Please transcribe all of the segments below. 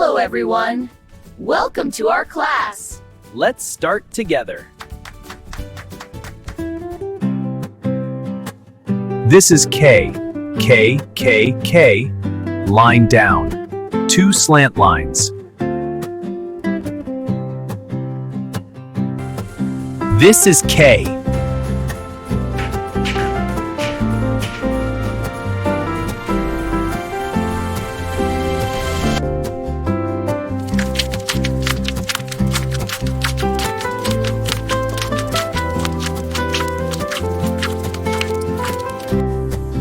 Hello, everyone. Welcome to our class. Let's start together. This is K. K, K, K. Line down. 2 slant lines. This is K.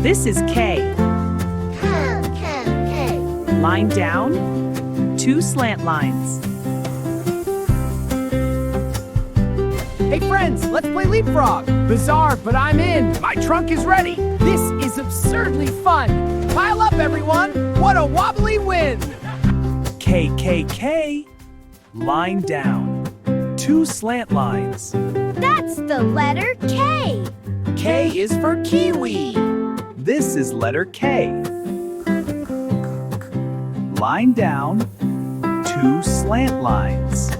This is K. K. Line down, 2 slant lines. Hey friends, let's play leapfrog. Bizarre, but I'm in. My trunk is ready. This is absurdly fun. Pile up, everyone. What a wobbly win. K, K, K. Line down, 2 slant lines. That's the letter K. K is for kiwi. This is letter K. Line down, 2 slant lines.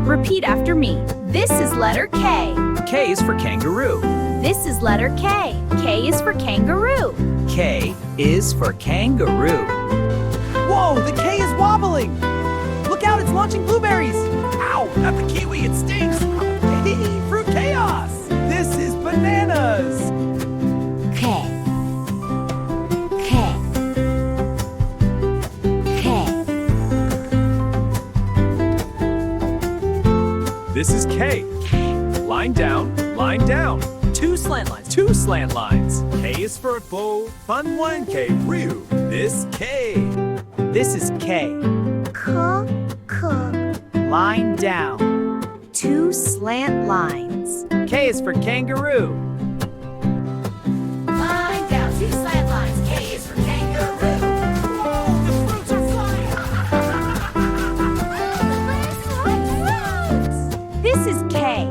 Repeat after me. This is letter K. K is for kangaroo. This is letter K. K is for kangaroo. K is for kangaroo. Whoa, the K is wobbling. Look out, it's launching blueberries. Ow, not the kiwi, it stings. Hey, fruit chaos. This is bananas. K. K. K. This is K. Line down, 2 slant lines, 2 slant lines. K is for bow, fun one, K, roo. This K. This is K. Line down, 2 slant lines. K is for kangaroo. Line down, 2 slant lines. K is for kangaroo. Whoa, the fruits are flying. This is K.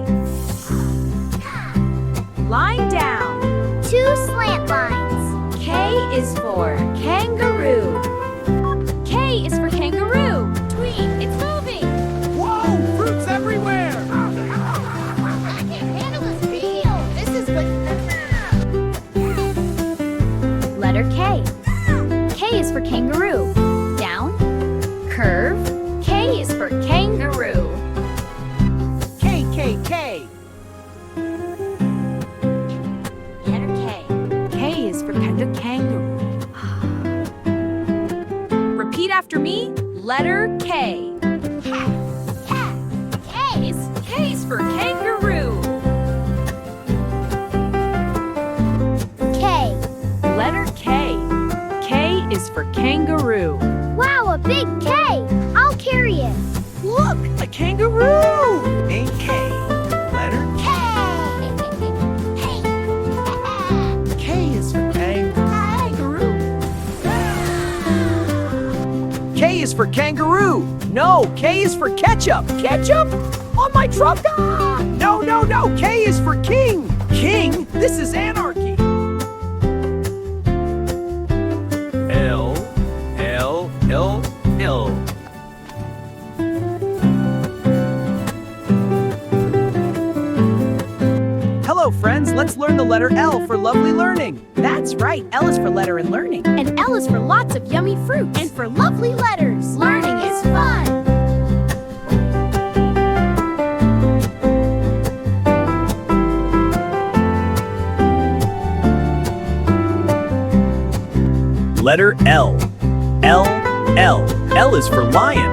Line down, 2 slant lines. K is for kangaroo. K is for kangaroo. Tween, it's moving. Whoa, fruits everywhere. I can't handle this feel. This is Letter K. K is for kangaroo. Down, curve. K is for kangaroo. K, K, K. Letter K. K is for kangaroo. Repeat after me. Letter K. K is for kangaroo. K. Letter K. K is for kangaroo. Wow, a big K. I'll carry it. Look, a kangaroo. A K. Letter K. K is for kangaroo. K is for kangaroo. No, K is for ketchup. Ketchup? On my truck? Ah! No, no, no. K is for king. King? This is anarchy. L, L, L, L. Hello, friends. Let's learn the letter L for lovely learning. That's right, L is for letter and learning. And L is for lots of yummy fruits. And for lovely letters. Learning is fun. Letter L. L, L. L is for lion.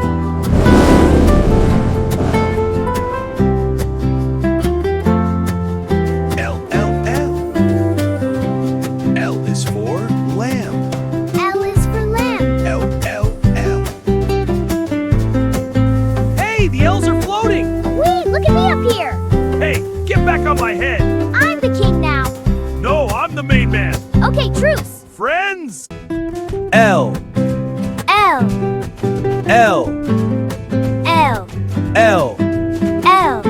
L, L, L. L is for lamb. L is for lamb. L, L, L. Hey, the L's are floating. Wait, look at me up here. Hey, get back on my head. I'm the king now. No, I'm the main man. Okay, truce. Friends. L, L. L, L. L. L.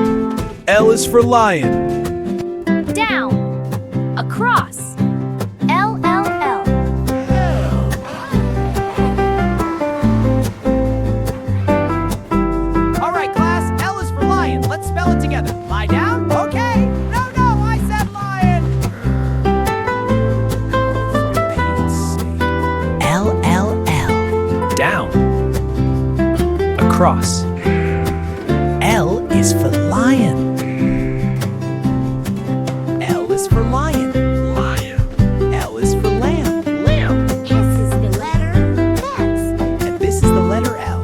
L is for lion. Down, across. L. L. L. across. L is for lion. L is for lion. Lion. L is for lamb. Lamb. S is the letter X. And this is the letter L.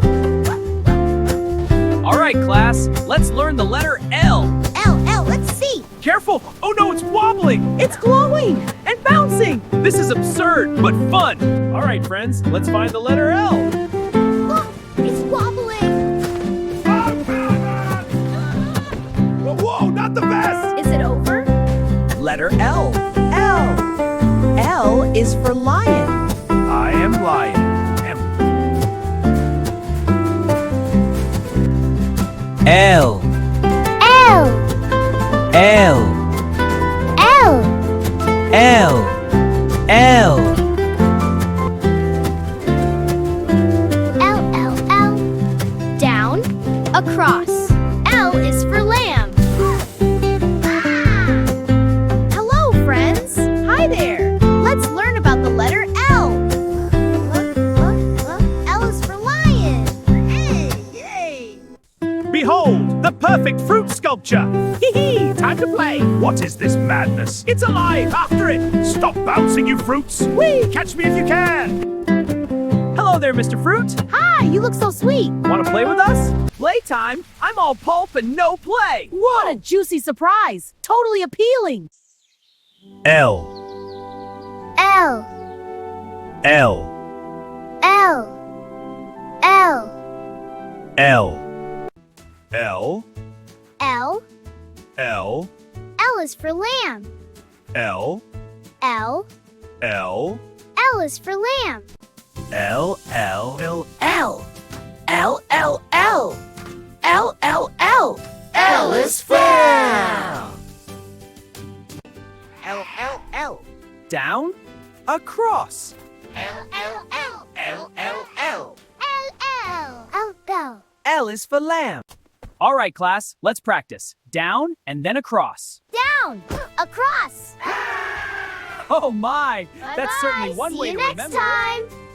All right, class, let's learn the letter L. L, let's see. Careful! Oh no, it's wobbling! It's glowing and bouncing. This is absurd, but fun! All right, friends, let's find the letter L. Look, it's wobbling. Whoa, not the best! Is it over? Letter L. L. L is for lion. I am lion. L. L, L. L, L. L. L. Down, across. L is for lamb. Hello, friends. Hi there. Let's learn about the letter L. look, L is for lion. Hey, yay. Behold, the perfect fruit sculpture! Hee time to play! What is this madness? It's alive! After it! Stop bouncing, you fruits! Whee! Catch me if you can! Hello there, Mr. Fruit! Hi, you look so sweet. Want to play with us? Playtime? I'm all pulp and no play! What a juicy surprise. Totally appealing. L. L, L. L, L, L. L. L, L. L is for lamb. L. L, L. L is for lamb. L. L. L. L. L, L, L. L, L, L. L is for L, L. Down, across. L, L, L, L, L, L. L, L, L, L. L is for lamb. All right, class, let's practice. Down and then across. Down, across. Oh my! That's Bye-bye. certainly one See way you to next remember. time.